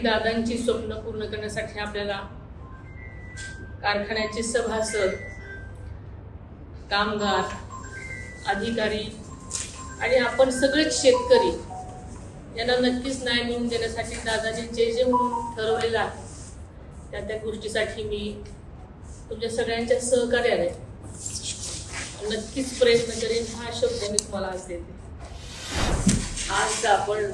दादांची स्वप्न पूर्ण करण्यासाठी आपल्याला कारखान्याचे सभासद, कामगार, अधिकारी आणि आपण सगळेच शेतकरी यांना नक्कीच न्याय मिळवून देण्यासाठी दादाने जे जे म्हणून ठरवलेलं आहे त्या गोष्टीसाठी मी तुमच्या सगळ्यांच्या सहकार्याने नक्कीच प्रयत्न करेन हा शब्द मी तुम्हाला आज देते. आज आपण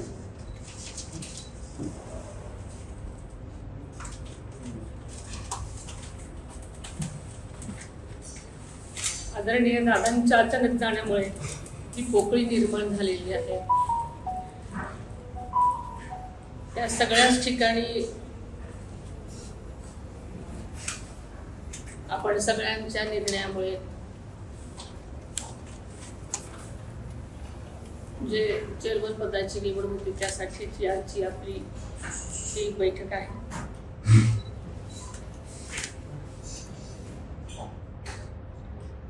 आदरणीय दादांच्या अचानक जाण्यामुळे ही पोकळी निर्माण झालेली आहे. त्या सगळ्याच ठिकाणी आपण सगळ्यांच्या निर्णयामुळे जे चेअरमन पदाची निवड होती त्यासाठीची आजची आपली ही बैठक आहे.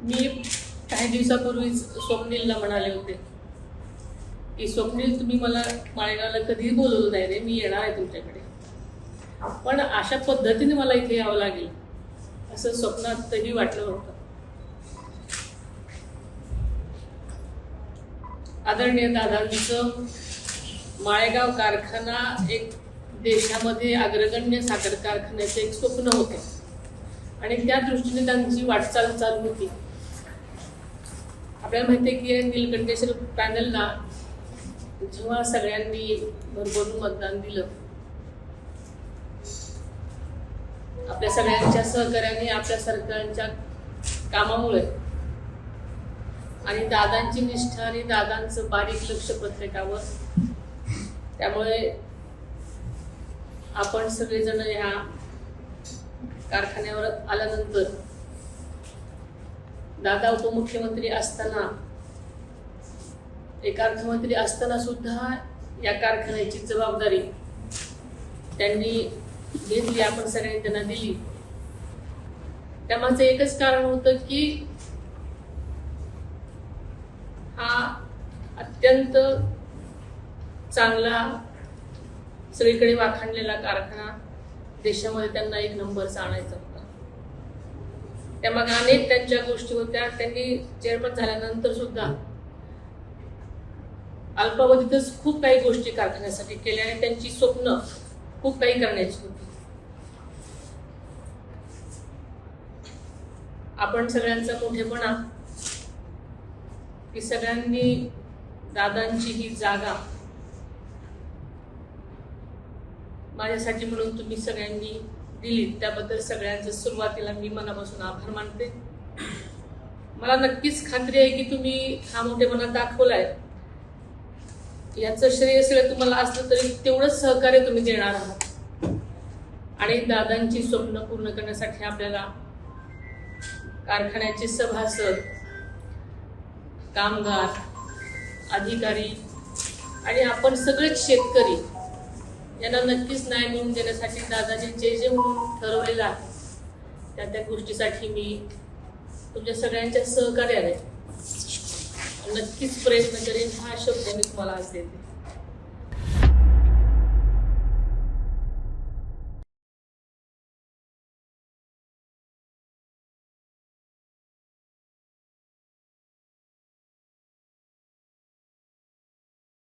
मी काही दिवसापूर्वीच स्वप्नीलला म्हणाले होते की स्वप्नील, तुम्ही मला माळेगावला कधीही बोलवलं नाही रे, मी येणार आहे तुमच्याकडे, पण अशा पद्धतीने मला इथे यावं लागेल असं स्वप्नातही वाटलं होतं. आदरणीय दादांचं माळेगाव कारखाना एक देशामध्ये अग्रगण्य साखर कारखान्याचं एक स्वप्न होतं आणि त्या दृष्टीने त्यांची वाटचाल चालू होती. आपल्याला माहिती आहे की नीलकंठेश्वर पॅनलला जेव्हा सगळ्यांनी भरभरून मतदान दिलं, आपल्या सगळ्यांच्या सहकार्याने, आपल्या सरकारच्या कामामुळे आणि दादांची निष्ठा आणि दादांचं बारीक लक्ष प्रत्येकावर, त्यामुळे आपण सगळेजण ह्या कारखान्यावर आल्यानंतर दादा उपमुख्यमंत्री असताना, एक अर्थमंत्री असताना सुद्धा या कारखान्याची जबाबदारी त्यांनी घेतली, आपण सगळ्यांनी त्यांना दिली. त्यामागचं एकच कारण होतं की हा अत्यंत चांगला, सगळीकडे वाखाणलेला कारखाना देशामध्ये त्यांना एक नंबरचा आणायचा होता. त्यामागे अनेक त्यांच्या गोष्टी होत्या. त्यांनी चेअरमन झाल्यानंतर सुद्धा अल्पावधीतच खूप काही गोष्टी कारखान्यासाठी केल्या आणि त्यांची स्वप्न खूप काही करण्याची होती. आपण सगळ्यांचा मोठेपणा की सगळ्यांनी दादांची ही जागा माझ्यासाठी म्हणून तुम्ही सगळ्यांनी दिली, त्याबद्दल सगळ्यांचं सुरुवातीला मी मनापासून आभार मानते. मला नक्कीच खात्री आहे की तुम्ही हा मोठेपणा दाखवलाय, याचं श्रेय सगळं तुम्हाला असलं तरी तेवढंच सहकार्य तुम्ही देणार आहात. आणि दादांची स्वप्न पूर्ण करण्यासाठी आपल्याला कारखान्याचे सभासद, कामगार, अधिकारी आणि आपण सगळेच शेतकरी यांना नक्कीच न्याय मिळवून देण्यासाठी दादाने जे जे म्हणून ठरवलेलं आहे त्या गोष्टीसाठी मी तुमच्या सगळ्यांच्या सहकार्याने नक्कीच प्रयत्न करेन हा शब्द मी तुम्हाला आज देते.